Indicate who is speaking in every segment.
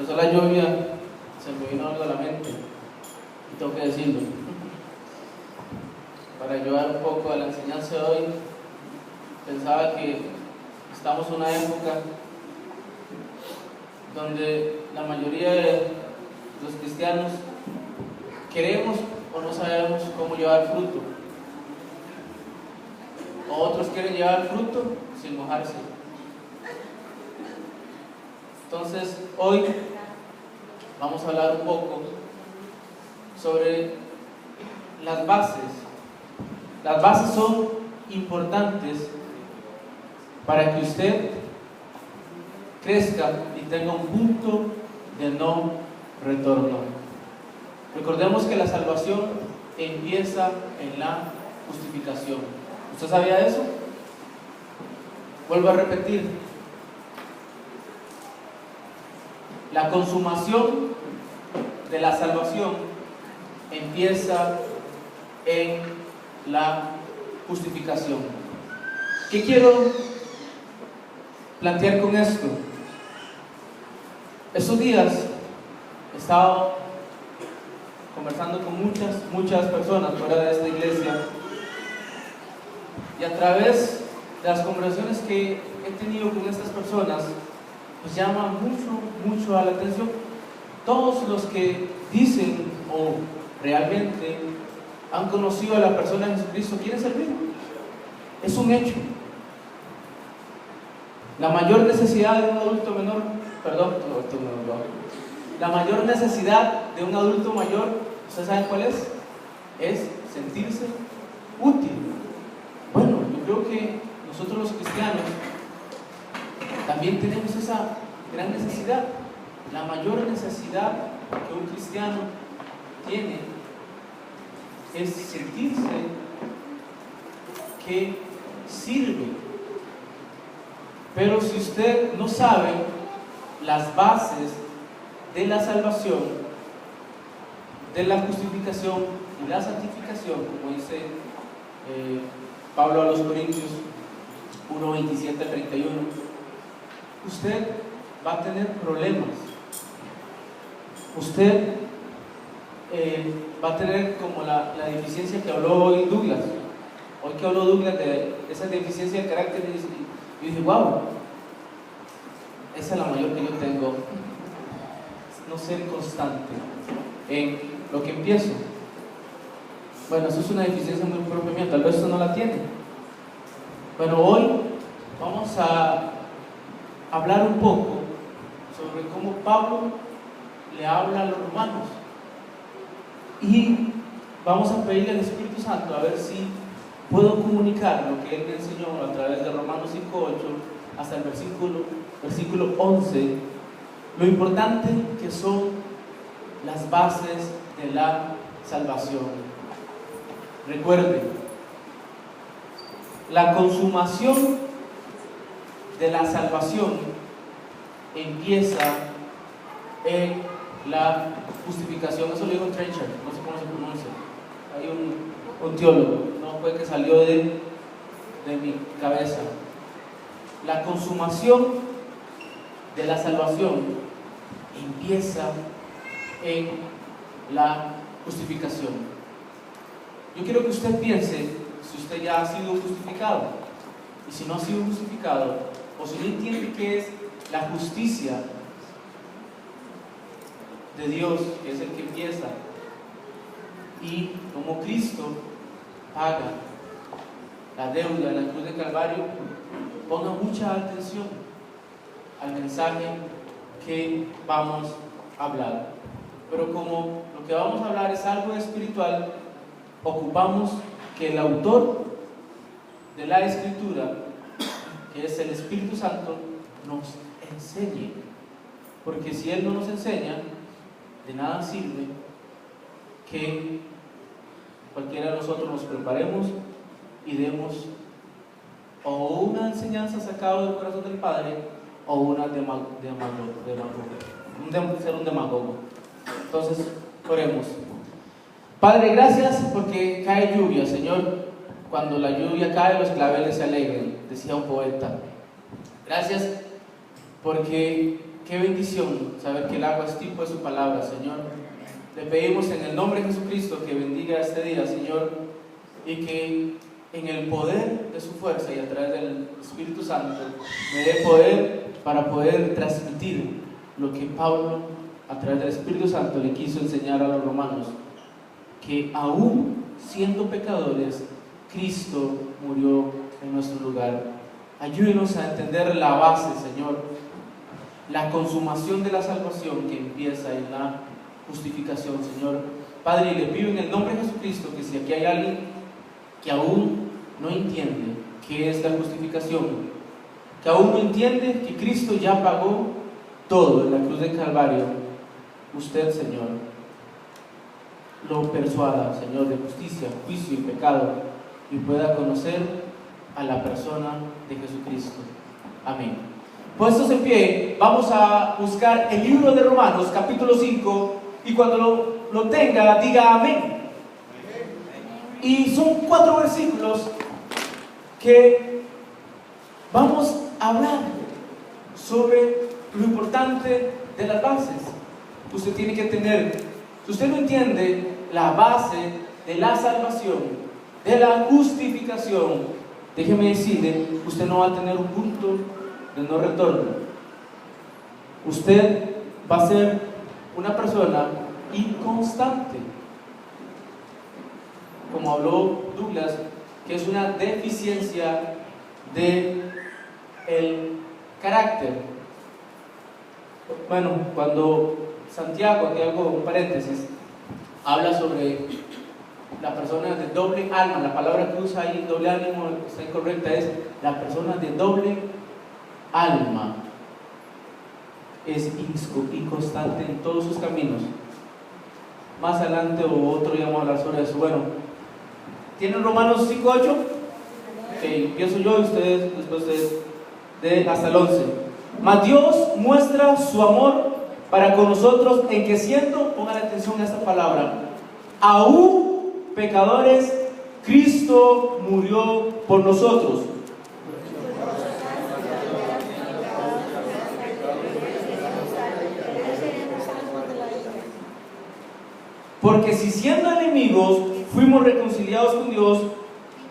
Speaker 1: empezó la lluvia, se me vino algo a la mente y tengo que decirlo. Para ayudar un poco a la enseñanza de hoy, pensaba que estamos en una época donde la mayoría de los cristianos queremos o no sabemos cómo llevar fruto. O otros quieren llevar fruto sin mojarse. Entonces, hoy vamos a hablar un poco sobre las bases. Las bases son importantes para que usted crezca y tenga un punto de no retorno. Recordemos que la salvación empieza en la justificación. ¿Usted sabía eso? Vuelvo a repetir. La consumación de la salvación empieza en la justificación. ¿Qué quiero plantear con esto? Estos días he estado conversando con muchas personas fuera de esta iglesia, y a través de las conversaciones que he tenido con estas personas, pues llama mucho a la atención. Todos los que dicen o realmente han conocido a la persona de Jesucristo quieren servir. Es un hecho. La mayor necesidad de un adulto menor, la mayor necesidad de un adulto mayor, ¿ustedes saben cuál es? Es sentirse útil. Bueno, yo creo que nosotros los cristianos también tenemos esa gran necesidad. La mayor necesidad que un cristiano tiene es sentirse que sirve. Pero si usted no sabe las bases de la salvación, de la justificación y la santificación, como dice Pablo a los Corintios 1, 27 al 31, usted va a tener problemas. Usted va a tener como la deficiencia que habló hoy Douglas. Hoy que habló Douglas de esa deficiencia de carácter, y dije, wow, esa es la mayor que yo tengo. No ser constante en lo que empiezo. Bueno, eso es una deficiencia muy propia mía, tal vez usted no la tiene. Bueno, hoy vamos a hablar un poco sobre cómo Pablo le habla a los romanos, y vamos a pedirle al Espíritu Santo a ver si puedo comunicar lo que él me enseñó a través de Romanos 5:8 hasta el versículo 11, lo importante que son las bases de la salvación. Recuerden, la consumación de la salvación empieza en la justificación. Eso lo dijo Trencher, no sé cómo se pronuncia. Hay un teólogo, no fue que salió de mi cabeza. La consumación de la salvación empieza en la justificación. Yo quiero que usted piense si usted ya ha sido justificado, y si no ha sido justificado, o si no entiende qué es la justicia de Dios, que es el que empieza, y como Cristo paga la deuda en la cruz de Calvario, ponga mucha atención al mensaje que vamos a hablar. Pero como lo que vamos a hablar es algo espiritual, ocupamos que el autor de la Escritura, que es el Espíritu Santo, nos enseñe. Porque si Él no nos enseña, de nada sirve que cualquiera de nosotros nos preparemos y demos o una enseñanza sacada del corazón del Padre, o una ser un demagogo. Entonces, oremos. Padre, gracias porque cae lluvia, Señor. Cuando la lluvia cae, los claveles se alegran, decía un poeta. Gracias porque qué bendición saber que el agua es tipo de su palabra, Señor. Le pedimos en el nombre de Jesucristo que bendiga este día, Señor, y que en el poder de su fuerza y a través del Espíritu Santo me dé poder para poder transmitir lo que Pablo a través del Espíritu Santo le quiso enseñar a los romanos, que aún siendo pecadores, Cristo murió en nuestro lugar. Ayúdenos a entender la base, Señor, la consumación de la salvación que empieza en la justificación, Señor. Padre, le pido en el nombre de Jesucristo que si aquí hay alguien que aún no entiende qué es la justificación, que aún no entiende que Cristo ya pagó todo en la cruz del Calvario, usted, Señor, lo persuada, Señor, de justicia, juicio y pecado, y pueda conocer a la persona de Jesucristo. Amén. Puestos en pie, vamos a buscar el libro de Romanos, capítulo 5, y cuando lo tenga, diga amén. Y son 4 versículos que vamos a hablar sobre lo importante de las bases. Usted tiene que tener, si usted no entiende la base de la salvación, de la justificación, déjeme decirle, usted no va a tener un punto de no retorno. Usted va a ser una persona inconstante, como habló Douglas, que es una deficiencia de el carácter. Bueno, cuando Santiago, aquí hago un paréntesis, habla sobre la persona de doble alma, la palabra que usa ahí, doble ánimo, está incorrecta, es la persona de doble alma, es inconstante en todos sus caminos. Más adelante o otro día vamos a hablar sobre eso. Bueno, ¿tienen Romanos 5:8? Ok, empiezo yo y ustedes, después de hasta el 11. Mas Dios muestra su amor para con nosotros en que siendo, pongan atención a esta palabra, aún pecadores, Cristo murió por nosotros. Porque si siendo enemigos fuimos reconciliados con Dios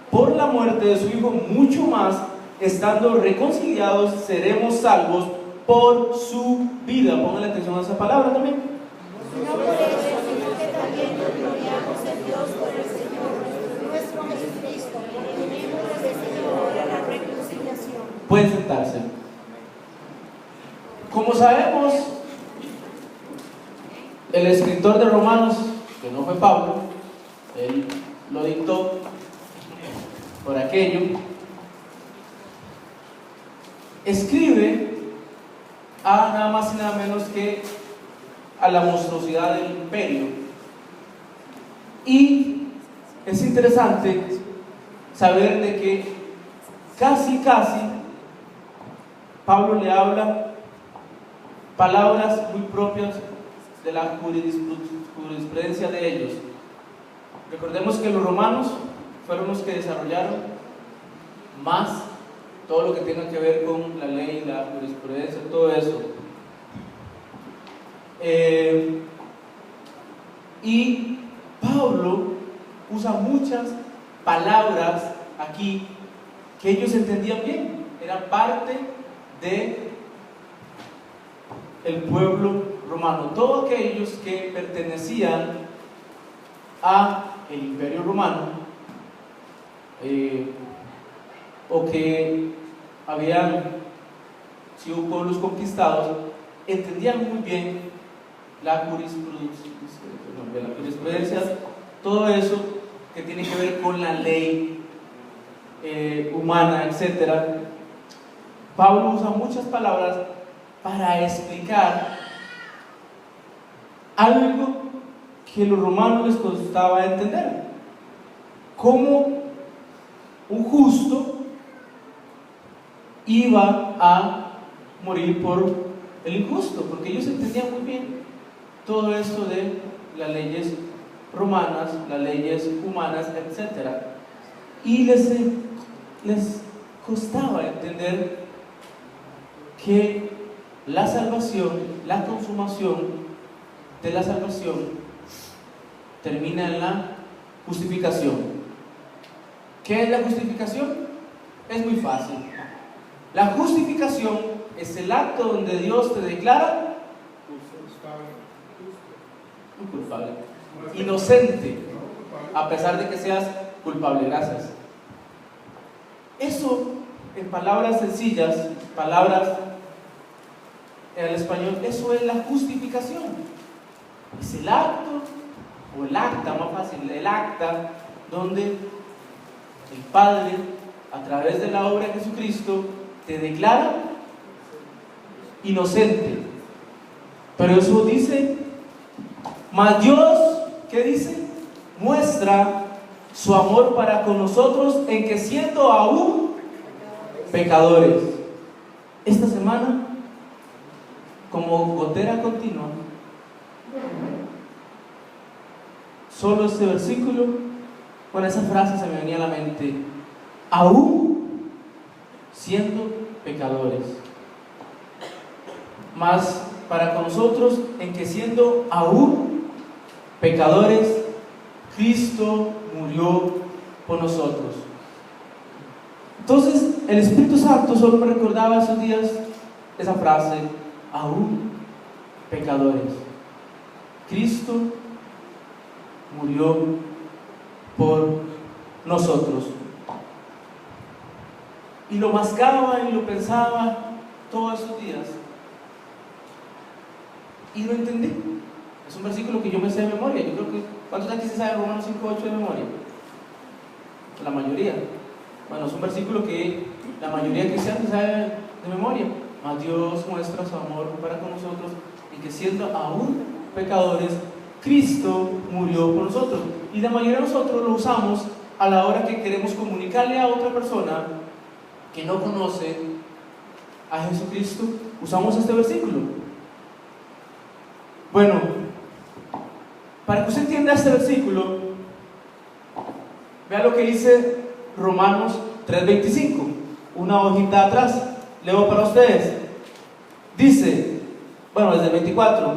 Speaker 1: por la muerte de su Hijo, mucho más, estando reconciliados, seremos salvos por su vida. Pónganle atención a esa palabra también.
Speaker 2: No por eso, sino que también nos gloriamos en Dios por el Señor nuestro Jesucristo, por el miembro del Señor ahora la reconciliación.
Speaker 1: Pueden sentarse. Como sabemos, el escritor de Romanos, que no fue Pablo, él lo dictó por aquello, escribe a nada más y nada menos que a la monstruosidad del imperio. Y es interesante saber de que casi Pablo le habla palabras muy propias de la jurisprudencia de ellos. Recordemos que los romanos fueron los que desarrollaron más todo lo que tenga que ver con la ley, la jurisprudencia, todo eso. Y Pablo usa muchas palabras aquí que ellos entendían bien, eran parte de el pueblo romano. Todos aquellos que pertenecían a el imperio romano o que habían sido pueblos conquistados, entendían muy bien la jurisprudencia, todo eso que tiene que ver con la ley humana, etc. Pablo usa muchas palabras para explicar algo que a los romanos les costaba entender: cómo un justo iba a morir por el injusto, porque ellos entendían muy bien todo esto de las leyes romanas, las leyes humanas, etc. Y les costaba entender que la salvación, la consumación de la salvación termina en la justificación. ¿Qué es la justificación? Es muy fácil. La justificación es el acto donde Dios te declara culpable, inocente, a pesar de que seas culpable. Gracias. Eso, en palabras sencillas, palabras en el español, eso es la justificación. Es el acto, o el acta, más fácil, el acta donde el Padre, a través de la obra de Jesucristo, te declara inocente. Pero eso dice, mas Dios, ¿qué dice? Muestra su amor para con nosotros en que siendo aún pecadores. Esta semana, como gotera continua, solo este versículo, con esa frase se me venía a la mente: aún siendo pecadores. Mas para con nosotros en que siendo aún pecadores, Cristo murió por nosotros. Entonces el Espíritu Santo solo me recordaba esos días esa frase: aún pecadores, Cristo murió por nosotros. Y lo mascaba y lo pensaba todos esos días y lo entendí. Es un versículo que yo me sé de memoria. Yo creo que, ¿cuántos de aquí se saben Romanos 5:8 de memoria? La mayoría. Bueno, es un versículo que la mayoría de cristianos sabe de memoria. Mas Dios muestra su amor para con nosotros y que siendo aún pecadores, Cristo murió por nosotros. Y la mayoría de nosotros lo usamos a la hora que queremos comunicarle a otra persona que no conoce a Jesucristo. Usamos este versículo. Bueno, para que usted entienda este versículo, vea lo que dice Romanos 3:25, una hojita atrás, leo para ustedes. Dice, bueno, desde el 24: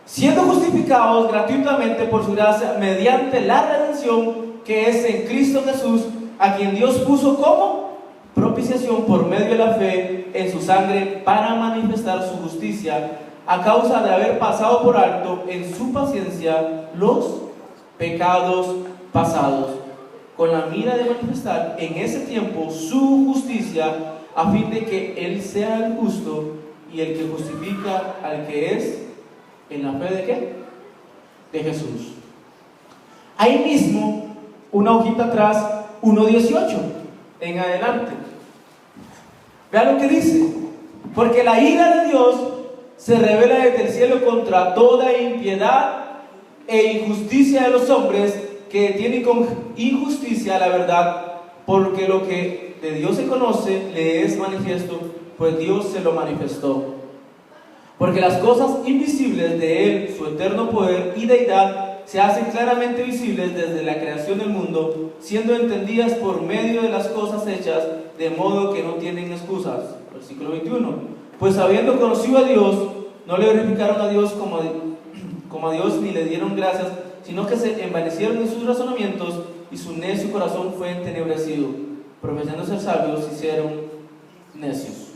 Speaker 1: siendo justificados gratuitamente por su gracia mediante la redención que es en Cristo Jesús, a quien Dios puso como propiciación por medio de la fe en su sangre para manifestar su justicia, a causa de haber pasado por alto en su paciencia los pecados pasados, con la mira de manifestar en ese tiempo su justicia, a fin de que Él sea el justo y el que justifica al que es en la fe de ¿qué? De Jesús. Ahí mismo, una hojita atrás, 1:18 en adelante. Vean lo que dice: porque la ira de Dios se revela desde el cielo contra toda impiedad e injusticia de los hombres que detienen con injusticia la verdad, porque lo que de Dios se conoce le es manifiesto, pues Dios se lo manifestó. Porque las cosas invisibles de Él, su eterno poder y deidad, se hacen claramente visibles desde la creación del mundo, siendo entendidas por medio de las cosas hechas, de modo que no tienen excusas. Versículo 21. Pues habiendo conocido a Dios, no le glorificaron a Dios como a Dios, ni le dieron gracias, sino que se envanecieron en sus razonamientos, y su necio corazón fue entenebrecido. Profesando ser sabios, se hicieron necios.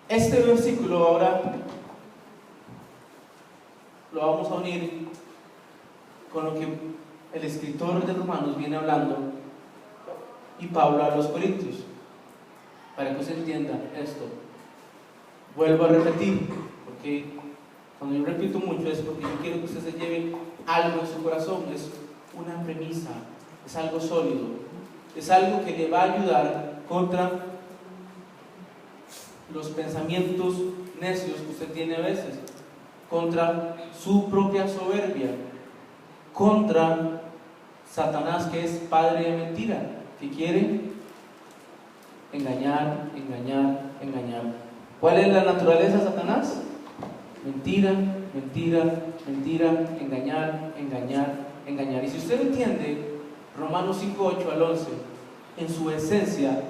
Speaker 1: Este versículo ahora lo vamos a unir con lo que el escritor de Romanos viene hablando y Pablo a los Corintios, para que se entienda esto. Vuelvo a repetir, porque cuando yo repito mucho es porque yo quiero que usted se lleve algo en su corazón. Es una premisa, es algo sólido, es algo que le va a ayudar contra los pensamientos necios que usted tiene a veces, contra su propia soberbia, contra Satanás, que es padre de mentira, que quiere engañar, engañar, engañar. ¿Cuál es la naturaleza de Satanás? Mentira, mentira, mentira, engañar, engañar, engañar. Y si usted entiende Romanos 5:8 al 11, en su esencia,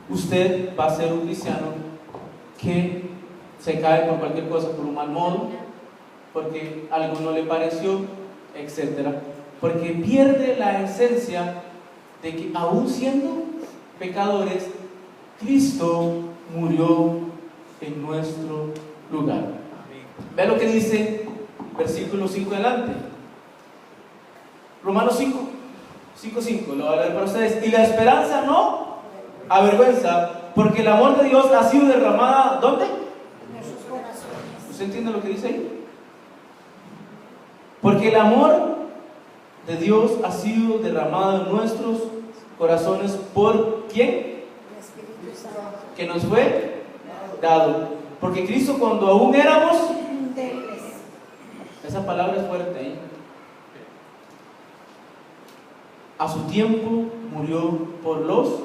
Speaker 1: usted va a ser un cristiano que se cae por cualquier cosa, por un mal modo, porque algo no le pareció, etc. Porque pierde la esencia de que aún siendo pecadores, Cristo murió en nuestro lugar. Vea lo que dice versículo 5 adelante. Romanos 5:5, lo voy a leer para ustedes. Y la esperanza no avergüenza, porque el amor de Dios ha sido derramada, ¿dónde?
Speaker 2: En sus corazones.
Speaker 1: ¿Usted entiende lo que dice ahí? Porque el amor de Dios ha sido derramado en nuestros corazones por ¿quién?
Speaker 2: El Espíritu Santo.
Speaker 1: Que nos fue dado. Porque Cristo, cuando aún éramos,
Speaker 2: Débiles.
Speaker 1: esa palabra es fuerte ahí, a su tiempo murió por los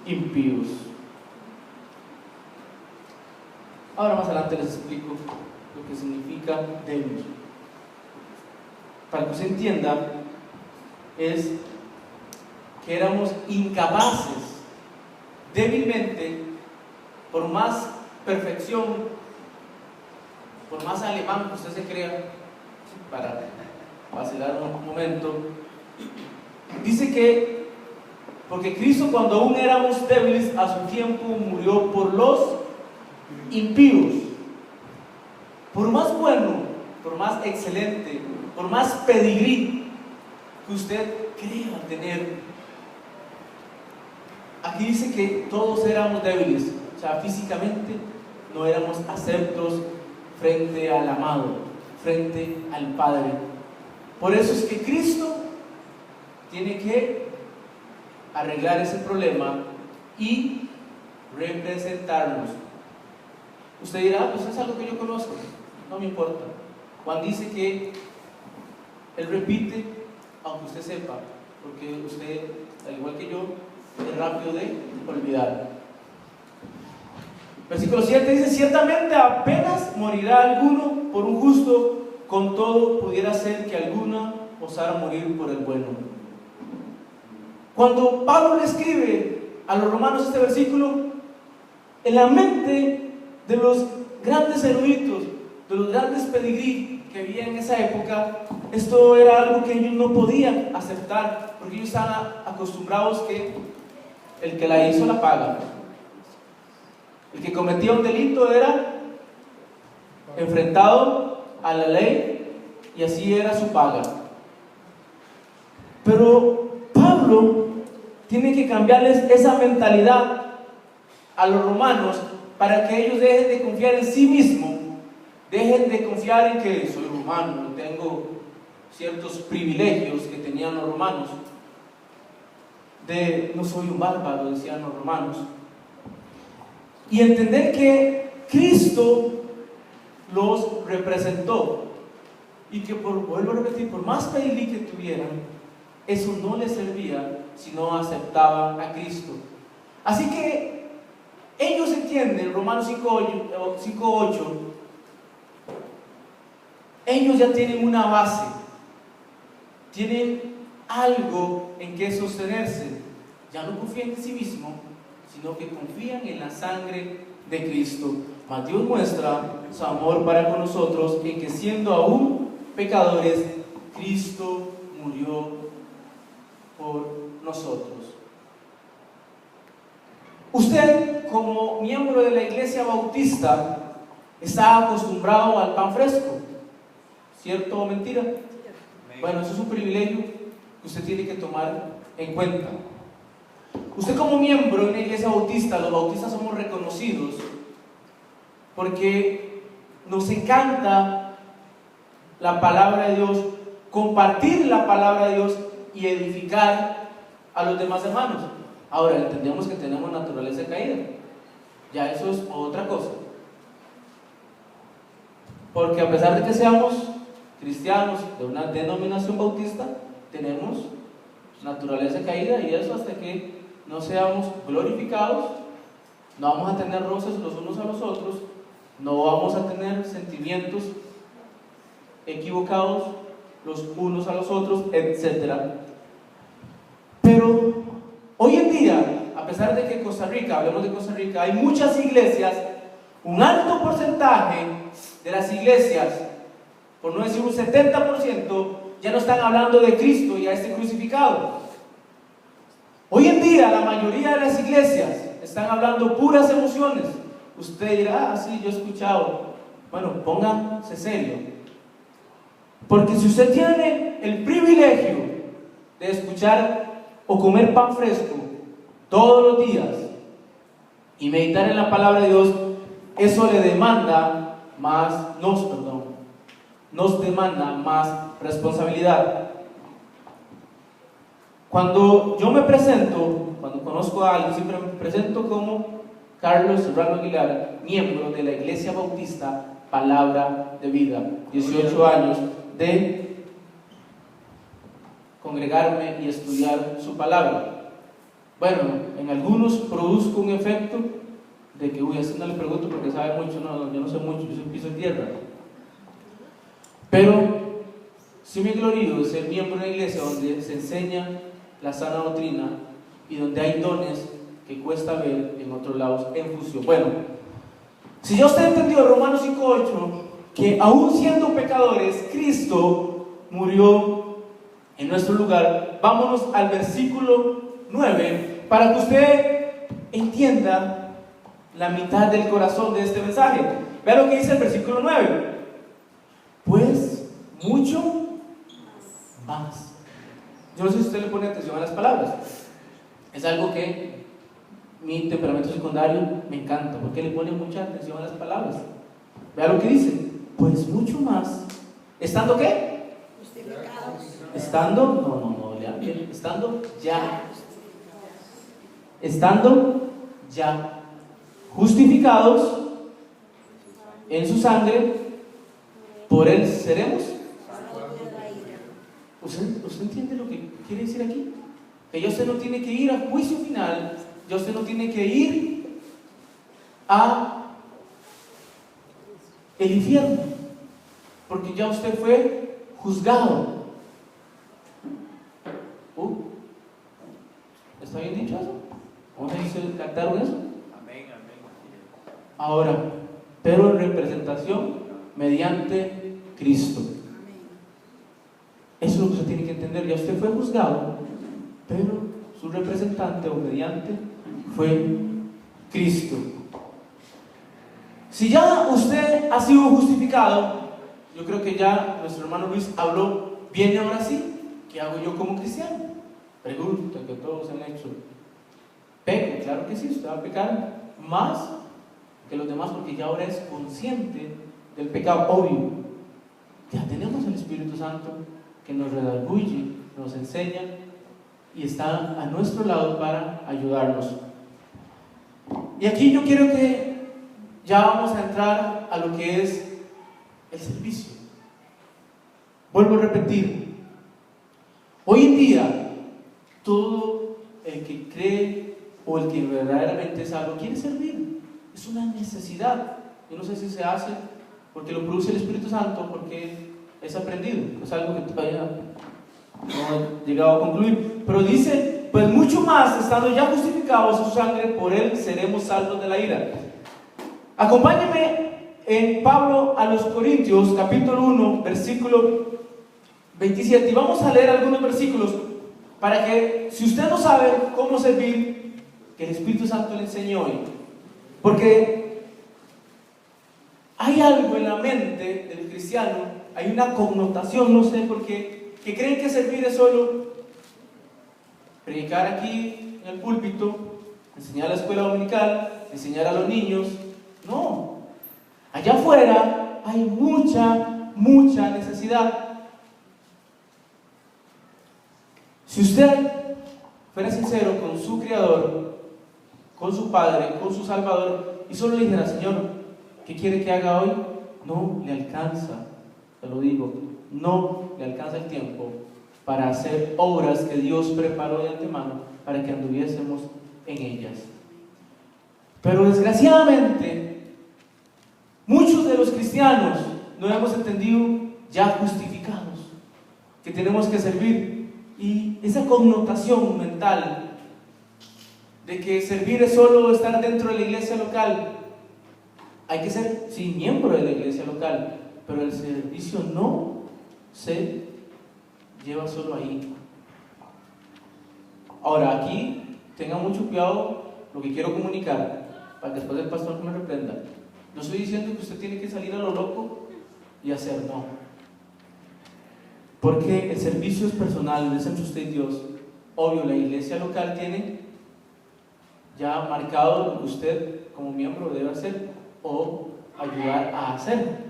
Speaker 1: impíos. Ahora más adelante les explico lo que significa débil. Para que usted entienda, es que éramos incapaces, débilmente, por más perfección, por más alemán que usted se crea, para vacilar un momento, dice que porque Cristo, cuando aún éramos débiles, a su tiempo murió por los impíos. Por más bueno, por más excelente, por más pedigrí que usted crea tener, aquí dice que todos éramos débiles. O sea, físicamente no éramos aceptos frente al amado, frente al Padre. Por eso es que Cristo tiene que arreglar ese problema y representarnos. Usted dirá, pues es algo que yo conozco, no me importa. Juan dice que él repite, aunque usted sepa, porque usted, al igual que yo, es rápido de olvidar. Versículo 7 dice: ciertamente apenas morirá alguno por un justo, con todo pudiera ser que alguno osara morir por el bueno. Cuando Pablo le escribe a los romanos este versículo, en la mente de los grandes eruditos, de los grandes pedigrí que había en esa época, esto era algo que ellos no podían aceptar, porque ellos estaban acostumbrados que el que la hizo la paga. El que cometía un delito era enfrentado a la ley y así era su paga. Pero Pablo tiene que cambiarles esa mentalidad a los romanos para que ellos dejen de confiar en sí mismos, dejen de confiar en que soy romano, tengo ciertos privilegios que tenían los romanos, de no soy un bárbaro, decían los romanos, y entender que Cristo los representó y que, vuelvo a repetir, por más pedigrí que tuvieran, eso no les servía si no aceptaban a Cristo. Así que ellos entienden, Romanos 5:8, ellos ya tienen una base, tienen algo en que sostenerse. Ya no confían en sí mismos, sino que confían en la sangre de Cristo. Mas Dios muestra su amor para con nosotros en que, siendo aún pecadores, Cristo murió por nosotros. Usted, como miembro de la Iglesia Bautista, está acostumbrado al pan fresco, ¿cierto o mentira? Bueno, eso es un privilegio que usted tiene que tomar en cuenta. Usted, como miembro de una Iglesia Bautista, los bautistas somos reconocidos porque nos encanta la palabra de Dios, compartir la palabra de Dios y edificar a los demás hermanos. Ahora, entendemos que tenemos naturaleza caída, ya eso es otra cosa, porque a pesar de que seamos cristianos de una denominación bautista, tenemos naturaleza caída, y eso hasta que no seamos glorificados, no vamos a tener roces los unos a los otros, no vamos a tener sentimientos equivocados los unos a los otros, etc. Pero hoy en día, a pesar de que en Costa Rica, hablemos de Costa Rica, hay muchas iglesias Un alto porcentaje de las iglesias, por no decir un 70%, ya no están hablando de Cristo y a este crucificado. Hoy en día la mayoría de las iglesias están hablando puras emociones. Usted dirá, sí, yo he escuchado. Bueno, póngase serio. Porque si usted tiene el privilegio de escuchar o comer pan fresco todos los días y meditar en la palabra de Dios, eso le demanda nos demanda más responsabilidad. Cuando yo me presento, cuando conozco a alguien, siempre me presento como Carlos Serrano Aguilar, miembro de la Iglesia Bautista Palabra de Vida. 18 años de congregarme y estudiar su palabra. Bueno, en algunos produzco un efecto de que, así no le pregunto porque sabe mucho. No, yo no sé mucho, yo soy piso de tierra. Pero sí me glorío de ser miembro de una iglesia donde se enseña la sana doctrina y donde hay dones que cuesta ver en otros lados en función. Bueno, si ya usted entendió Romanos 5:8, que aún siendo pecadores, Cristo murió en nuestro lugar, vámonos al versículo 9 para que usted entienda la mitad del corazón de este mensaje. Vea lo que dice el versículo 9. Pues mucho más. Yo no sé si usted le pone atención a las palabras. Es algo que mi temperamento secundario me encanta, porque le pone mucha atención a las palabras. Vea lo que dice. Pues mucho más. ¿Estando qué?
Speaker 2: Justificados.
Speaker 1: Estando, lean bien. Estando ya justificados en su sangre, por él seremos. ¿Usted entiende lo que quiere decir aquí? Que ya usted no tiene que ir a juicio final, ya usted no tiene que ir a el infierno, porque ya usted fue juzgado. ¿Está bien dicho eso? ¿Cómo se dice cantaron eso?
Speaker 3: Amén, amén.
Speaker 1: Ahora, pero en representación mediante Cristo. Eso es lo que usted tiene que entender. Ya usted fue juzgado, pero su representante o mediante fue Cristo. Si ya usted ha sido justificado, yo creo que ya nuestro hermano Luis habló bien. Ahora sí, ¿qué hago yo como cristiano? Pregunta que todos han hecho. ¿Peco? Claro que sí, usted va a pecar más que los demás porque ya ahora es consciente del pecado. Obvio, ya tenemos el Espíritu Santo que nos redarguye, nos enseña y está a nuestro lado para ayudarnos. Y aquí yo quiero que ya vamos a entrar a lo que es el servicio. Vuelvo a repetir, hoy en día todo el que cree o el que verdaderamente es salvo quiere servir. Es una necesidad. Yo no sé si se hace porque lo produce el Espíritu Santo, porque es aprendido, es algo que todavía no he llegado a concluir. Pero dice, pues mucho más, estando ya justificados en su sangre, por él seremos salvos de la ira. Acompáñenme en Pablo a los Corintios, capítulo 1, versículo 27. Y vamos a leer algunos versículos para que, si usted no sabe cómo servir, que el Espíritu Santo le enseñe hoy. Porque hay algo en la mente del cristiano, hay una connotación, no sé por qué, que creen que servir es solo predicar aquí en el púlpito, enseñar a la escuela dominical, enseñar a los niños. No, allá afuera hay mucha necesidad. Si usted fuera sincero con su Creador, con su Padre, con su Salvador, y solo le dijera, Señor, ¿qué quiere que haga hoy? No le alcanza, te lo digo, no le alcanza el tiempo para hacer obras que Dios preparó de antemano para que anduviésemos en ellas. Pero desgraciadamente, muchos de los cristianos no hemos entendido ya justificados, que tenemos que servir. Y esa connotación mental de que servir es solo estar dentro de la iglesia local, Hay que ser, sí, miembro de la iglesia local, pero el servicio no se lleva solo ahí. Ahora, aquí tengan mucho cuidado lo que quiero comunicar, para que después el pastor no me reprenda. No estoy diciendo que usted tiene que salir a lo loco y hacer, no. Porque el servicio es personal, es entre usted y Dios. Obvio, la iglesia local tiene ya marcado lo que usted como miembro debe hacer o ayudar a hacer.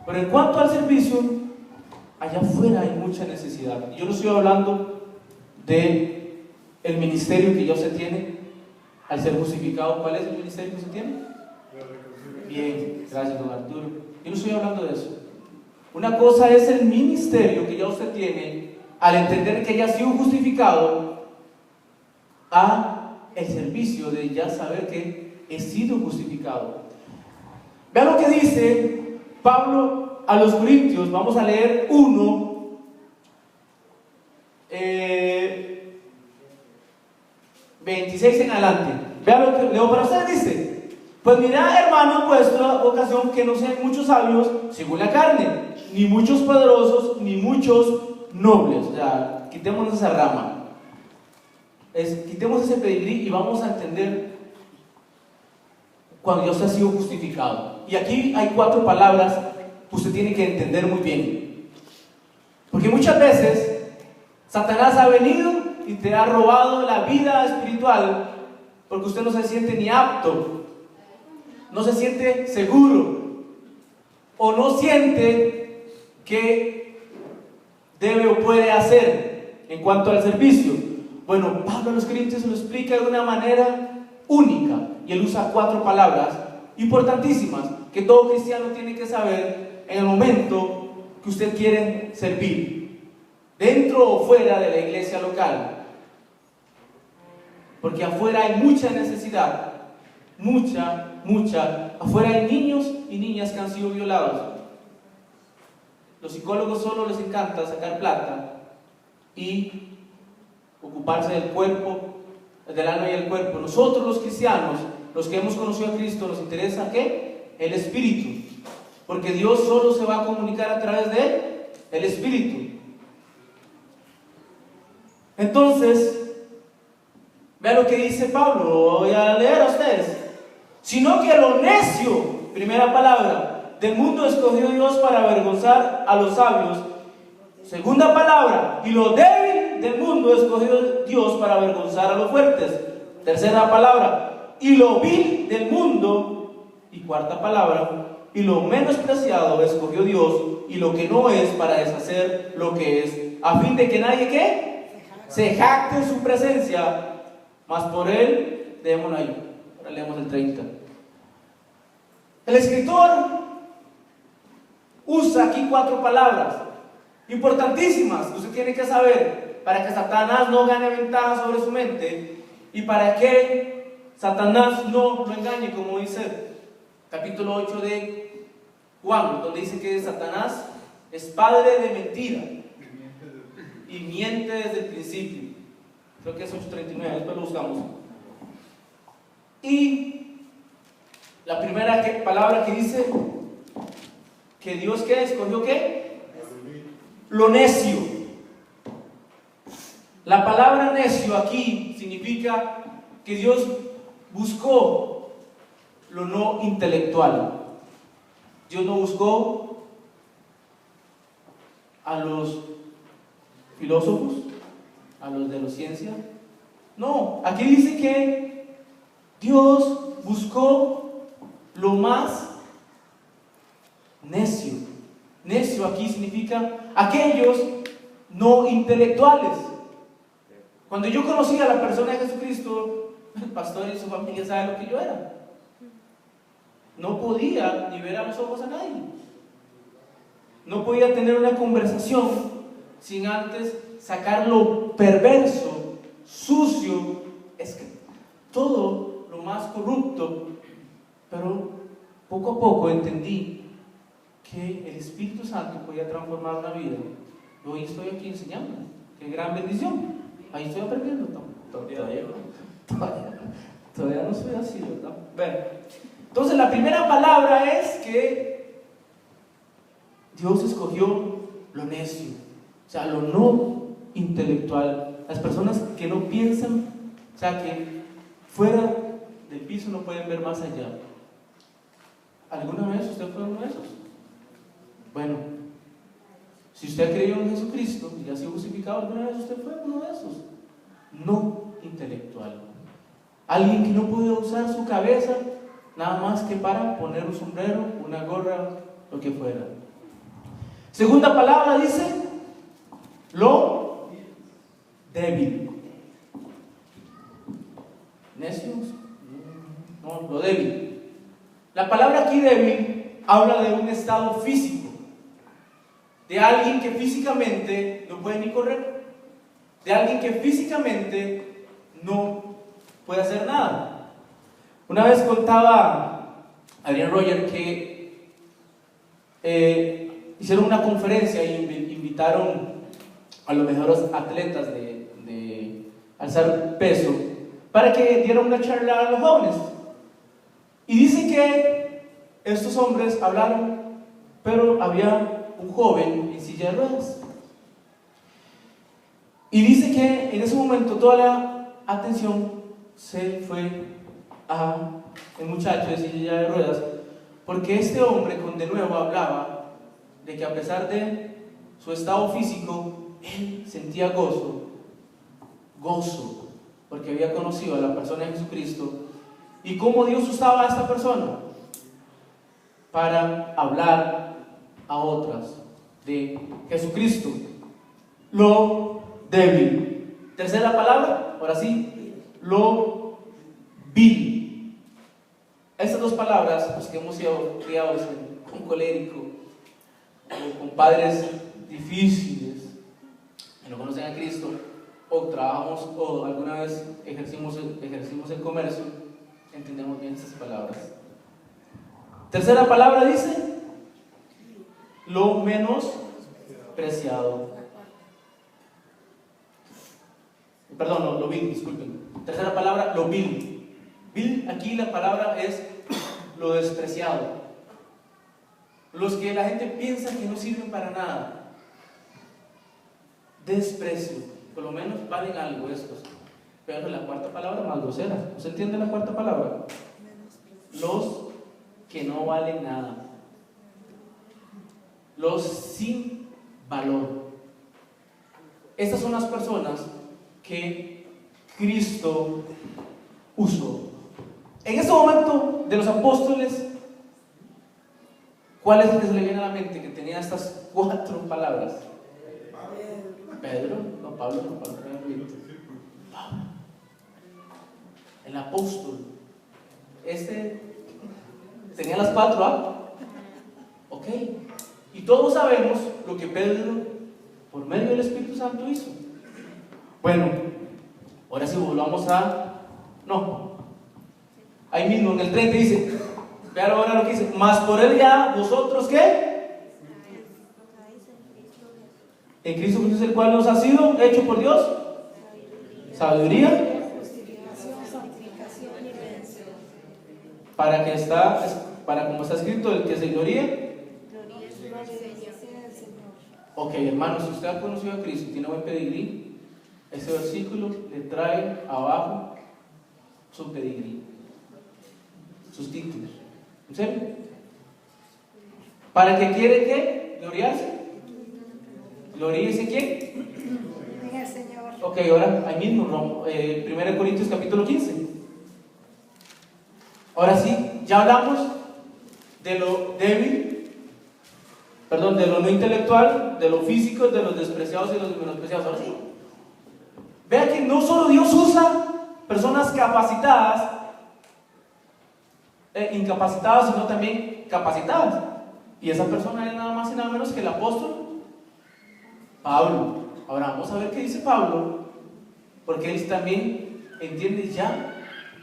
Speaker 1: Pero en cuanto al servicio, allá afuera hay mucha necesidad. Y yo no estoy hablando de el ministerio que ya usted tiene al ser justificado. ¿Cuál es el ministerio que usted tiene? Bien, gracias, don Arturo. Yo no estoy hablando de eso. Una cosa es el ministerio que ya usted tiene al entender que ya ha sido justificado, a el servicio de ya saber que he sido justificado. Vean lo que dice Pablo a los Corintios. Vamos a leer 26 en adelante. Vean lo que leo para ustedes. Dice: pues mirad, hermanos, vuestra vocación, que no sean muchos sabios según la carne, ni muchos poderosos, ni muchos nobles. O sea, quitemos esa rama. Quitemos ese pedigrí y vamos a entender cuando Dios ha sido justificado. Y aquí hay 4 palabras que usted tiene que entender muy bien. Porque muchas veces Satanás ha venido y te ha robado la vida espiritual porque usted no se siente ni apto, no se siente seguro, o no siente que debe o puede hacer en cuanto al servicio. Bueno, Pablo a los Corintios lo explica de una manera única, y él usa 4 palabras importantísimas que todo cristiano tiene que saber en el momento que usted quiere servir, dentro o fuera de la iglesia local. Porque afuera hay mucha necesidad, mucha. Afuera hay niños y niñas que han sido violados. Los psicólogos solo les encanta sacar plata y ocuparse del cuerpo, del alma y el cuerpo. Nosotros los cristianos, los que hemos conocido a Cristo, nos interesa ¿qué? El Espíritu. Porque Dios solo se va a comunicar a través de el Espíritu. Entonces, vean lo que dice Pablo, lo voy a leer a ustedes. Sino que lo necio, primera palabra, del mundo escogió Dios para avergonzar a los sabios. Segunda palabra, y lo débil del mundo escogió Dios para avergonzar a los fuertes. Tercera palabra, y lo vil del mundo. Y cuarta palabra, y lo menospreciado escogió Dios, y lo que no es, para deshacer lo que es, a fin de que nadie ¿qué? Se jacte en su presencia. Mas por él, dejémoslo ahí. Ahora leemos el 30. El escritor usa aquí 4 palabras importantísimas que usted tiene que saber para que Satanás no gane ventaja sobre su mente y para que Satanás no lo engañe, como dice capítulo 8 de Juan, donde dice que Satanás es padre de mentira y miente desde el principio. Creo que es 8:39, después lo buscamos. Y la primera palabra que dice que Dios ¿qué? Escogió ¿qué? Lo necio. La palabra necio aquí significa que Dios buscó lo no intelectual. Dios no buscó a los filósofos, a los de la ciencia. No, aquí dice que Dios buscó lo más necio. Necio aquí significa aquellos no intelectuales. Cuando yo conocí a la persona de Jesucristo, el pastor y su familia saben lo que yo era. No podía ni ver a los ojos a nadie. No podía tener una conversación sin antes sacar lo perverso, sucio, es que todo lo más corrupto. Pero poco a poco entendí que el Espíritu Santo podía transformar una vida. Y hoy estoy aquí enseñando. ¡Qué gran bendición! Ahí estoy aprendiendo. Todavía no soy así, ¿verdad? Bueno, Entonces la primera palabra es que Dios escogió lo necio, o sea, lo no intelectual, las personas que no piensan, o sea, que fuera del piso no pueden ver más allá. ¿Alguna vez usted fue uno de esos? Bueno, si usted ha creído en Jesucristo y ha sido justificado, ¿alguna vez usted fue uno de esos? No intelectual. Alguien que no puede usar su cabeza nada más que para poner un sombrero, una gorra, lo que fuera. Segunda palabra dice, lo débil. Necios, no, lo débil. La palabra aquí débil habla de un estado físico, de alguien que físicamente no puede ni correr, de alguien que físicamente no puede hacer nada. Una vez contaba Adrian Roger que hicieron una conferencia y invitaron a los mejores atletas de alzar peso para que dieran una charla a los jóvenes. Y dice que estos hombres hablaron, pero había un joven en silla de ruedas. Y dice que en ese momento toda la atención se fue a el muchacho de silla de ruedas, porque este hombre de nuevo hablaba de que a pesar de su estado físico, él sentía gozo, porque había conocido a la persona de Jesucristo y cómo Dios usaba a esta persona para hablar a otras de Jesucristo. Lo débil. Tercera palabra, ahora sí, lo vil. Estas dos palabras, pues que hemos sido criados con colérico, o con padres difíciles, que no conocen a Cristo, o trabajamos, o alguna vez ejercimos el comercio, entendemos bien estas palabras. Tercera palabra dice, lo menospreciado. Perdón, lo vil, disculpen. Tercera palabra, lo vil. Vil, aquí la palabra es lo despreciado. Los que la gente piensa que no sirven para nada. Desprecio. Por lo menos valen algo estos. Pero la cuarta palabra más grosera. ¿No se entiende la cuarta palabra? Los que no valen nada. Los sin valor. Estas son las personas que Cristo usó. En este momento de los apóstoles, ¿cuál es el que se le viene a la mente que tenía estas cuatro palabras? Pedro, no Pablo, Pablo. El apóstol. Este tenía las cuatro, ¿ah? Ok. Y todos sabemos lo que Pedro, por medio del Espíritu Santo, hizo. Bueno, ahora sí volvamos a... No. Ahí mismo en el 30 dice, vean ahora lo que dice, mas por él ya vosotros, ¿qué? En Cristo Jesús, el cual nos ha sido hecho por Dios sabiduría, para como está escrito, el que se gloríe. Ok, hermanos, si usted ha conocido a Cristo y tiene buen pedigrí, ese versículo le trae abajo su pedigrí, sus títulos. ¿En serio? ¿Para qué quiere qué? ¿Gloriarse? ¿Gloríese quién?
Speaker 2: En el Señor.
Speaker 1: Ok, ahora ahí mismo, 1 Corintios capítulo 15. Ahora sí, ya hablamos de lo débil, perdón, de lo no intelectual, de lo físico, de los despreciados y los menospreciados. Ahora sí, vea que no solo Dios usa personas capacitadas, incapacitadas, sino también capacitadas. Y esa persona es nada más y nada menos que el apóstol Pablo. Ahora vamos a ver qué dice Pablo, porque él también entiende ya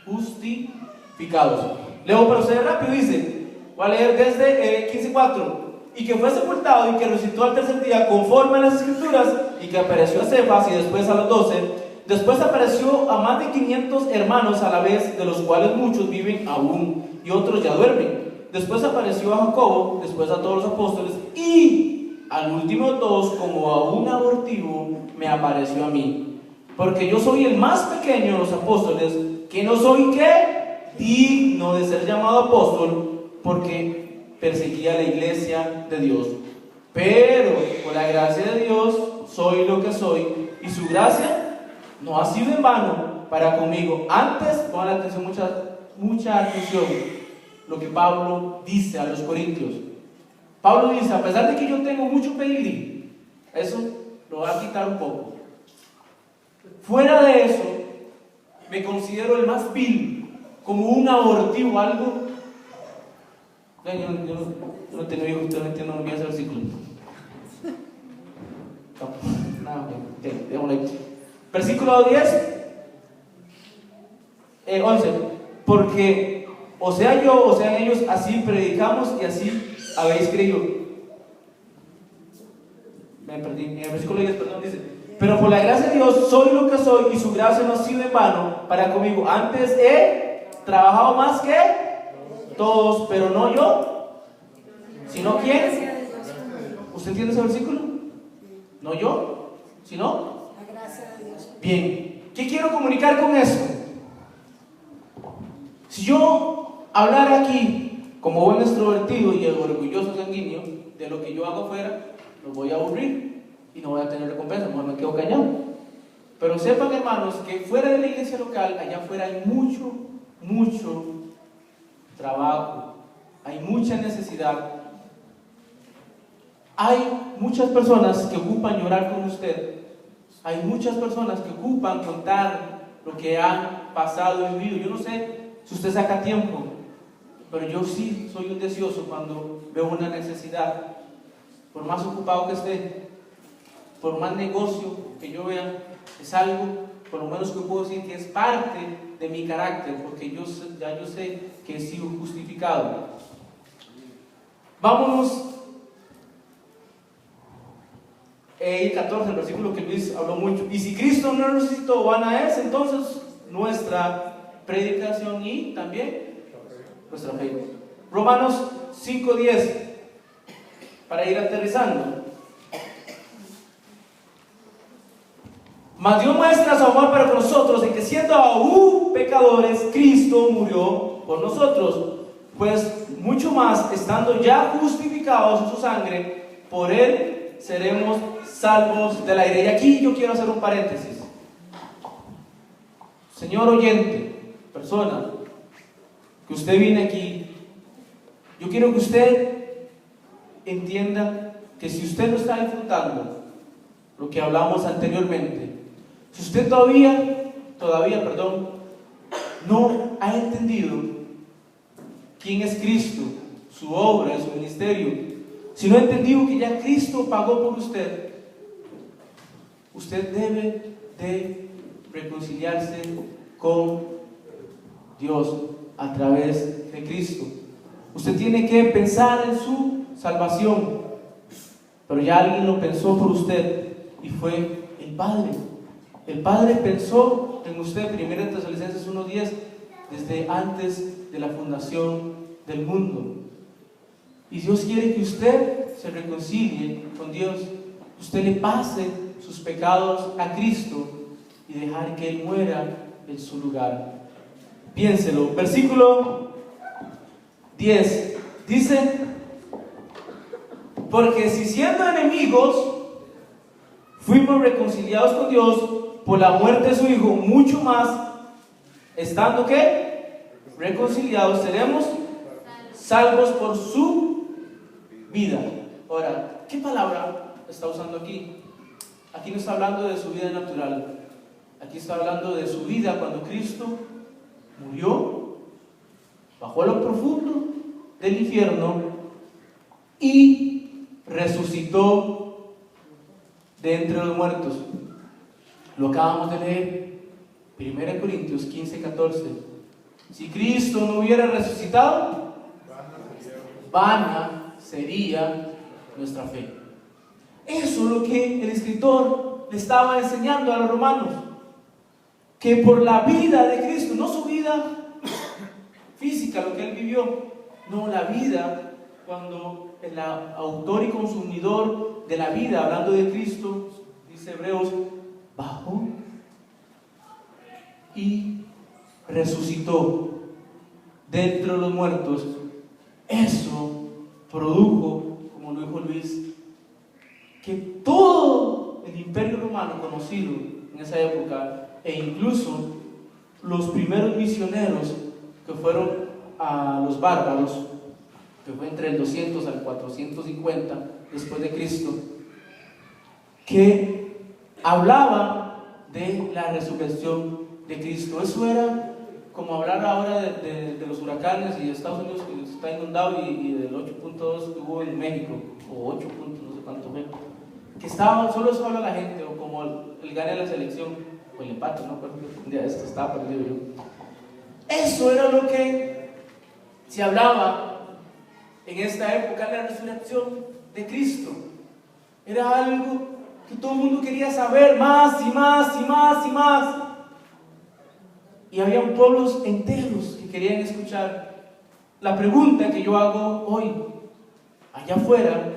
Speaker 1: justificados. Leo para ustedes rápido, dice, voy a leer desde 15:4. Y que fue sepultado y que resucitó al tercer día conforme a las escrituras, y que apareció a Cefas y después a los 12. Después apareció a más de 500 hermanos a la vez, de los cuales muchos viven aún, y otros ya duermen. Después apareció a Jacobo, después a todos los apóstoles, y al último de todos, como a un abortivo, me apareció a mí. Porque yo soy el más pequeño de los apóstoles, que no soy, ¿qué? Digno de ser llamado apóstol, porque perseguía la iglesia de Dios. Pero por la gracia de Dios soy lo que soy, y su gracia no ha sido en vano para conmigo. Antes, pongan atención, mucha atención, lo que Pablo dice a los corintios. Pablo dice, a pesar de que yo tengo mucho peligrí, eso lo voy a quitar un poco. Fuera de eso, me considero el más vil, como un abortivo, algo. Yo no tengo hijos, usted no entiende, no voy a hacer versículo. Déjame ahí. Versículo 10, 11. Porque, o sea yo, o sean ellos, así predicamos y así habéis creído. Me perdí. En el versículo 10, perdón, dice: pero por la gracia de Dios soy lo que soy, y su gracia no ha sido en vano para conmigo. Antes he trabajado más que todos, pero no yo, sino ¿quién? ¿Usted entiende ese versículo? No yo, sino
Speaker 2: La gracia de Dios.
Speaker 1: bien. ¿Qué quiero comunicar con eso? Si yo hablara aquí como buen extrovertido y orgulloso sanguíneo de lo que yo hago afuera, lo voy a aburrir y no voy a tener recompensa, mejor me quedo callado. Pero sepan, hermanos, que fuera de la iglesia local, allá afuera hay mucho trabajo, hay mucha necesidad. Hay muchas personas que ocupan llorar con usted. Hay muchas personas que ocupan contar lo que han pasado y vivido. Yo no sé si usted saca tiempo, pero yo sí soy un deseoso cuando veo una necesidad. Por más ocupado que esté, por más negocio que yo vea, es algo, por lo menos que puedo decir que es parte de mi carácter, porque yo sé que he sido justificado. Vámonos. El 14, el versículo que Luis habló mucho. Y si Cristo no resucitó, vana es entonces nuestra predicación y también nuestra fe. Romanos 5:10, para ir aterrizando. Mas Dios muestra su amor para con nosotros, en que siendo aún pecadores, Cristo murió por nosotros. Pues mucho más, estando ya justificados en su sangre, por Él seremos salvos del aire. Y aquí yo quiero hacer un paréntesis. Señor oyente, persona, que usted viene aquí, yo quiero que usted entienda que si usted no está disfrutando lo que hablamos anteriormente, si usted todavía, no ha entendido quién es Cristo, su obra, su ministerio, si no ha entendido que ya Cristo pagó por usted, usted debe de reconciliarse con Dios a través de Cristo. Usted tiene que pensar en su salvación, pero ya alguien lo pensó por usted y fue el Padre. El Padre pensó en usted, 1 Tesalonicenses 1:10, desde antes de la fundación del mundo. Y Dios quiere que usted se reconcilie con Dios, que usted le pase sus pecados a Cristo y dejar que Él muera en su lugar. Piénselo. Versículo 10 dice: porque si siendo enemigos fuimos reconciliados con Dios por la muerte de su Hijo, mucho más, estando ¿qué? Reconciliados, seremos salvos por su vida. Ahora, ¿qué palabra está usando aquí? Aquí no está hablando de su vida natural. Aquí está hablando de su vida cuando Cristo murió, bajó a lo profundo del infierno y resucitó de entre los muertos. Lo acabamos de leer, 1 Corintios 15:14. Si Cristo no hubiera resucitado, vana sería nuestra fe. Eso es lo que el escritor le estaba enseñando a los romanos, que por la vida de Cristo, no su vida física, lo que él vivió. No, la vida, cuando el autor y consumidor de la vida, hablando de Cristo, dice Hebreos, bajó y resucitó de entre los muertos. Eso produjo, como lo dijo Luis, que todo el imperio romano conocido en esa época, e incluso los primeros misioneros que fueron a los bárbaros, que fue entre el 200 al 450 después de Cristo, que hablaba de la resurrección de Cristo. Eso era como hablar ahora de los huracanes y de Estados Unidos que está inundado y del 8.2 que hubo en México, o 8 puntos, no sé cuánto fue, que estaba, solo eso habla la gente, o como el gane de la selección, o el empate, no recuerdo, un día de esto estaba perdido yo. Eso era lo que se hablaba en esta época de la resurrección de Cristo. Era algo que todo el mundo quería saber más y más y más y más. Y había pueblos enteros que querían escuchar. La pregunta que yo hago hoy, allá afuera,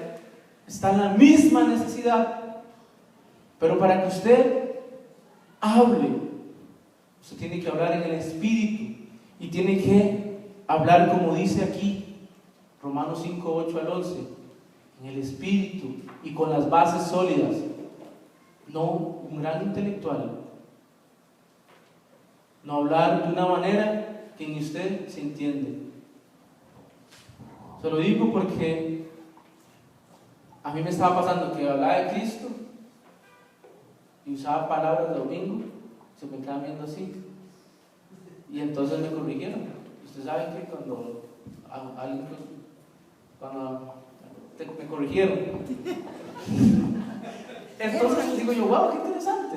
Speaker 1: está en la misma necesidad. Pero para que usted hable, usted tiene que hablar en el Espíritu y tiene que hablar como dice aquí Romanos 5, 8 al 11, en el Espíritu y con las bases sólidas, no un gran intelectual, no hablar de una manera que ni usted se entiende. Se lo digo porque a mí me estaba pasando que hablaba de Cristo y usaba palabras de domingo, se me quedaban viendo así, y entonces me corrigieron. Usted sabe que cuando me corrigieron, entonces digo yo, wow, qué interesante.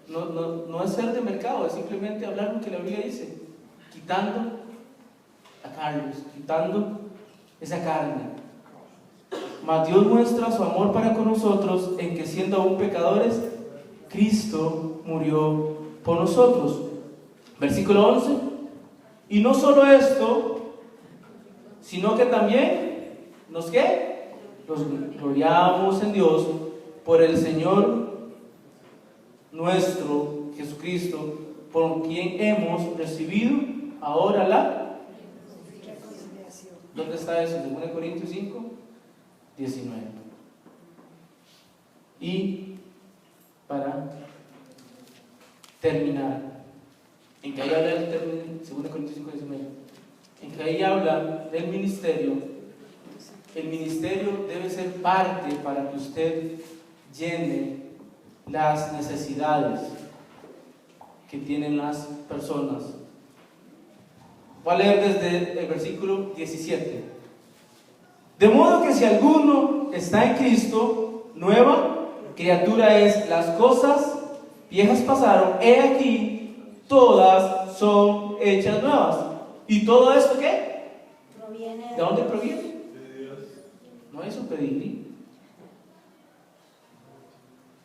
Speaker 1: No es ser de mercado, es simplemente hablar lo que la Biblia dice, quitando a Carlos, quitando esa carne. Mas Dios muestra su amor para con nosotros en que, siendo aún pecadores, Cristo murió por nosotros. Versículo 11. Y no solo esto, sino que también nos gloriamos en Dios por el Señor nuestro Jesucristo, por quien hemos recibido ahora la reconciliación. ¿Dónde está eso? 2 Corintios 5, 19. Y para terminar, en que ahí habla del término, 2 Corintios 5, 19, en que ahí habla del ministerio. El ministerio debe ser parte para que usted llene las necesidades que tienen las personas. Voy a leer desde el versículo 17. De modo que si alguno está en Cristo, nueva criatura es. Las cosas viejas pasaron, he aquí, todas son hechas nuevas. ¿Y todo esto qué? ¿De dónde proviene? De Dios. No es un pedigrí.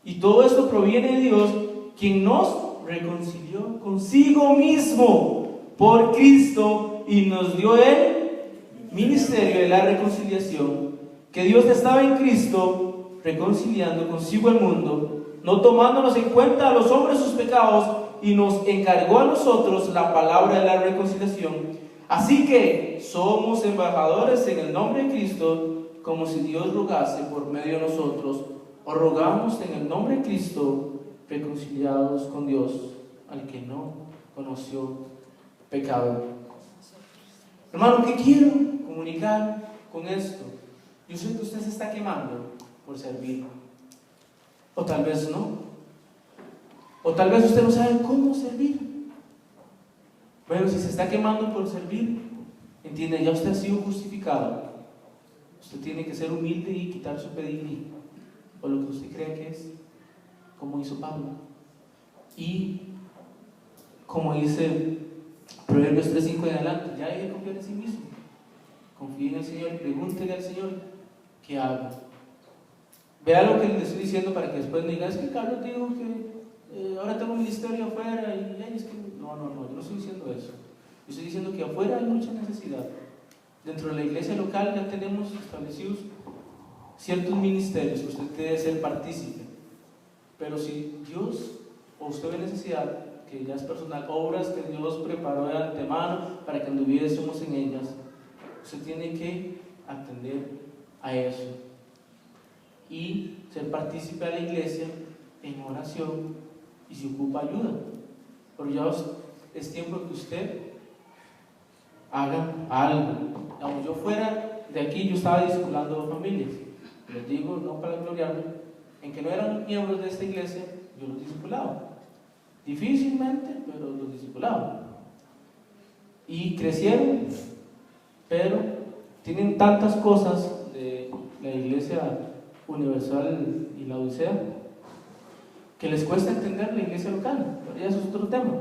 Speaker 1: Y todo esto proviene de Dios, quien nos reconcilió consigo mismo por Cristo y nos dio el ministerio de la reconciliación. Que Dios estaba en Cristo reconciliando consigo el mundo, no tomándonos en cuenta a los hombres sus pecados, y nos encargó a nosotros la palabra de la reconciliación. Así que somos embajadores en el nombre de Cristo, como si Dios rogase por medio de nosotros. Os rogamos en el nombre de Cristo, reconciliados con Dios, al que no conoció pecado. Hermano, ¿qué quiero comunicar con esto? Yo sé que usted se está quemando por servir, o tal vez no, o tal vez usted no sabe cómo servir. Bueno, si se está quemando por servir, entiende, ya usted ha sido justificado. Usted tiene que ser humilde y quitar su pedigrí, o lo que usted cree que es, como hizo Pablo. Y como dice Proverbios 3:5 en adelante, ya hay que confiar en sí mismo. Confíe en el Señor, pregúntele al Señor qué hago. Vea lo que le estoy diciendo para que después me diga, es que Carlos dijo que ahora tengo un ministerio afuera y es que no, yo no estoy diciendo eso. Yo estoy diciendo que afuera hay mucha necesidad. Dentro de la iglesia local ya tenemos establecidos ciertos ministerios que usted debe ser partícipe. Pero si Dios o usted ve necesidad, que ya es personal, obras que Dios preparó de antemano para que anduviésemos en ellas, usted tiene que atender a eso y ser partícipe de la iglesia en oración y si ocupa ayuda. Pero ya es tiempo que usted haga algo. Aunque yo fuera de aquí, yo estaba discipulando familias. Les digo, no para gloriarme, en que no eran miembros de esta iglesia, yo los discipulaba. Difícilmente, pero los discipulaba. Y crecieron, pero tienen tantas cosas de la iglesia universal y la Odisea que les cuesta entender la iglesia local. Pero ya eso es otro tema.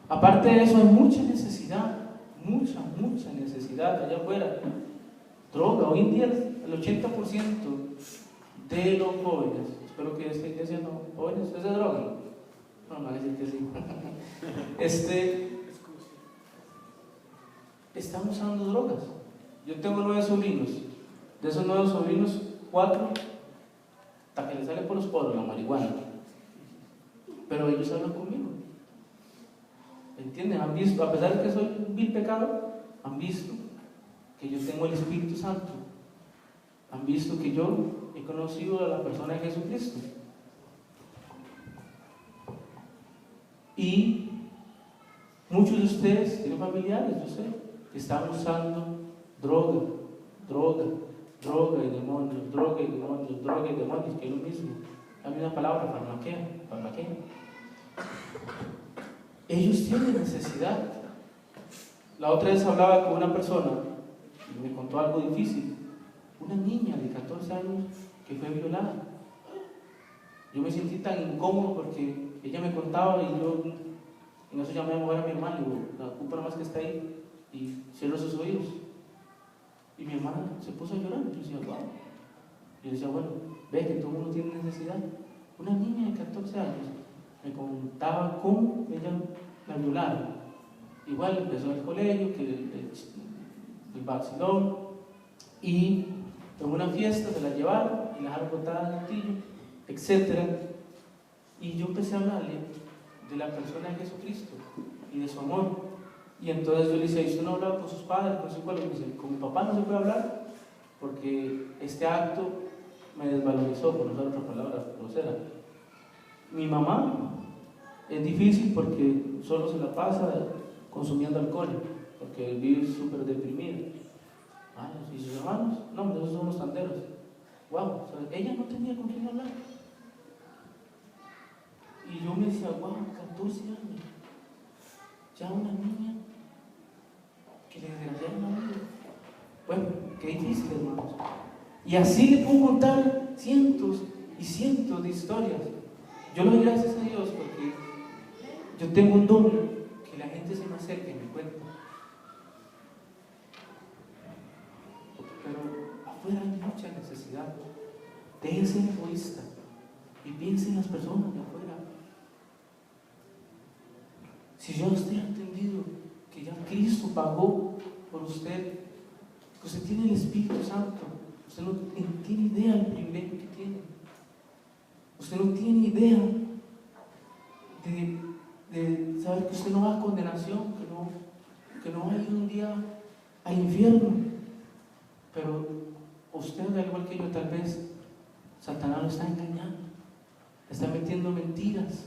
Speaker 1: Aparte de eso, hay mucha necesidad, mucha necesidad allá afuera. Droga, hoy en día el 80% de los jóvenes, espero que esta iglesia no, jóvenes, ¿es de droga? No, me va a decir que sí. Están usando drogas. Yo tengo 9 sobrinos. De esos 9 sobrinos, 4 hasta que les sale por los poros la marihuana. Pero ellos hablan conmigo. ¿Entienden? Han visto, a pesar de que soy un vil pecado, han visto que yo tengo el Espíritu Santo. Han visto que yo he conocido a la persona de Jesucristo. Y muchos de ustedes tienen familiares, yo sé, que están usando droga y demonios, droga y demonios, que es lo mismo. La misma palabra, farmaquea. Ellos tienen necesidad. La otra vez hablaba con una persona y me contó algo difícil. Una niña de 14 años que fue violada. Yo me sentí tan incómodo porque ella me contaba y yo en eso llamé a mover a mi hermana y digo, la culpa nomás que está ahí, y cierro sus oídos. Y mi hermana se puso a llorar. Yo decía, wow. Y yo decía, bueno, ve que todo el mundo tiene necesidad. Una niña de 14 años me contaba cómo ella la violaron. Igual empezó el colegio, que el vacilón, y en una fiesta se la llevaron y la dejaron botada en el tillo, etc. Y yo empecé a hablarle de la persona de Jesucristo y de su amor. Y entonces yo le decía, ¿y usted no hablaba con sus padres, con sus abuelos? Me dice, con mi papá no se puede hablar porque este acto me desvalorizó, por usar otra palabra grosera. Mi mamá es difícil porque solo se la pasa consumiendo alcohol, porque vive súper deprimida. ¿Y sus hermanos? No, esos son los tanderos. Wow, o sea, ella no tenía con quién hablar. Y yo me decía, wow, 14 años, ya una niña que le desgraciaron la vida. Bueno, qué difícil, hermanos. Y así le puedo contar cientos y cientos de historias. Yo le doy gracias a Dios porque yo tengo un don que la gente se me acerca y me cuenta. Pero afuera hay mucha necesidad. Deje de ser egoísta y piense en las personas de afuera. Si yo usted ha entendido que ya Cristo pagó por usted, que usted tiene el Espíritu Santo, usted no tiene idea del privilegio que tiene. Usted no tiene idea de saber que usted no va a condenación, que no va a ir un día al infierno. Pero usted, al igual que yo, tal vez Satanás lo está engañando, le está metiendo mentiras.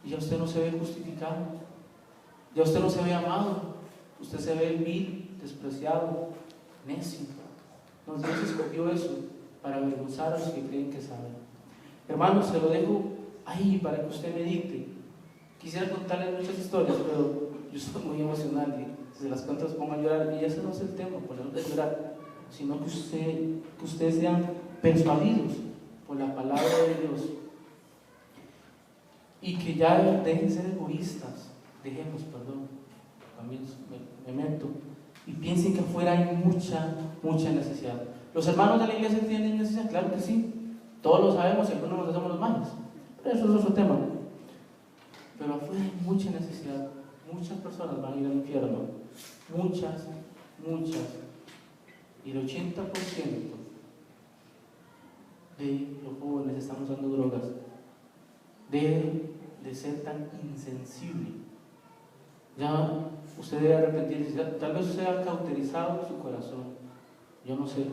Speaker 1: Y ya usted no se ve justificado, ya usted no se ve amado, usted se ve vil, despreciado, necio. No, Dios escogió eso para avergonzar a los que creen que saben. Hermanos, se lo dejo ahí para que usted medite. Quisiera contarles muchas historias, pero yo soy muy emocional y si las cuentas pongo a llorar, y ese no es el tema, ponerlos a llorar, sino que ustedes sean persuadidos por la palabra de Dios. Y que ya dejen de ser egoístas, también me meto, y piensen que afuera hay mucha necesidad. ¿Los hermanos de la iglesia tienen necesidad? Claro que sí, todos lo sabemos y algunos nos hacemos los males, pero eso es otro tema. Pero afuera hay mucha necesidad. muchas personas van a ir al infierno. Muchas. Y el 80% de los jóvenes están usando drogas. Deje de ser tan insensible. Ya usted debe arrepentirse. Tal vez usted ha cauterizado su corazón. Yo no sé.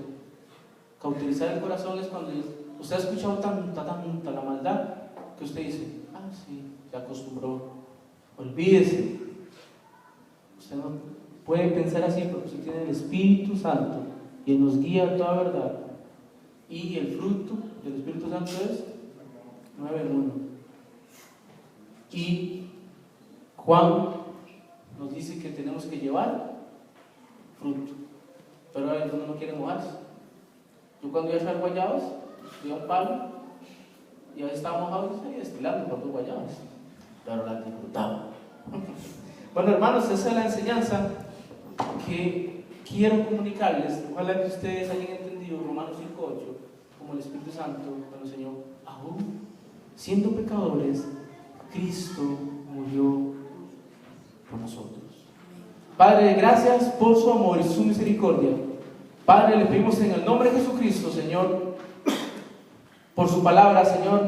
Speaker 1: Cauterizar el corazón es cuando usted ha escuchado tanta la maldad que usted dice, sí, se acostumbró. Olvídese. Usted no puede pensar así porque usted tiene el Espíritu Santo y Él nos guía a toda verdad. Y el fruto del Espíritu Santo es 9 en 1. Y Juan nos dice que tenemos que llevar fruto, pero a veces uno no quiere mojarse. Yo cuando iba a echar guayabas, fui a un palo y a veces estaba mojado y salía destilando por 2 guayabas, pero las disfrutaba. Bueno, hermanos, esa es la enseñanza que quiero comunicarles. Ojalá que ustedes hayan entendido Romanos 5:8 como el Espíritu Santo nos enseñó. Aún siendo pecadores, Cristo murió por nosotros. Padre, gracias por su amor y su misericordia. Padre, le pedimos en el nombre de Jesucristo, Señor, por su palabra, Señor.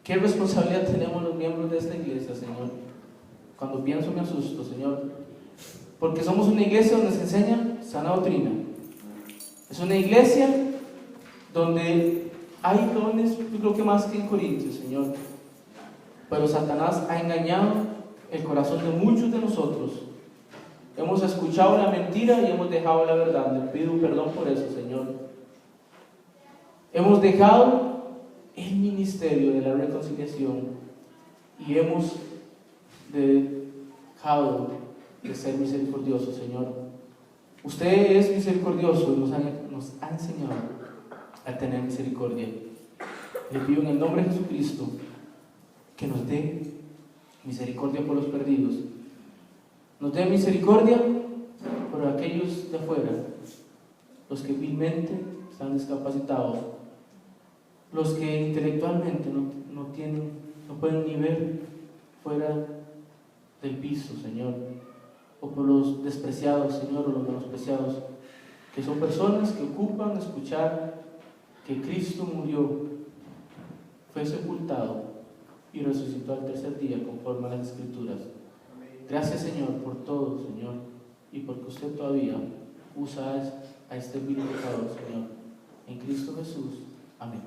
Speaker 1: Qué responsabilidad tenemos los miembros de esta iglesia, Señor. Cuando pienso me asusto, Señor, porque somos una iglesia donde se enseña sana doctrina. Es una iglesia donde hay dones, yo creo que más que en Corintios, Señor. Pero Satanás ha engañado el corazón de muchos de nosotros. Hemos escuchado la mentira y hemos dejado la verdad. Le pido perdón por eso, Señor. Hemos dejado el ministerio de la reconciliación y hemos dejado de ser misericordiosos, Señor. Usted es misericordioso y nos ha enseñado a tener misericordia. Le pido en el nombre de Jesucristo que nos dé misericordia por los perdidos. Nos dé misericordia por aquellos de afuera, los que vilmente están discapacitados, los que intelectualmente no pueden ni ver fuera del piso, Señor, o por los despreciados, Señor, o los menospreciados, que son personas que ocupan escuchar que Cristo murió, fue sepultado y resucitó al tercer día conforme a las Escrituras. Gracias, Señor, por todo, Señor, y porque usted todavía usa a este vil pecador, Señor. En Cristo Jesús. Amén.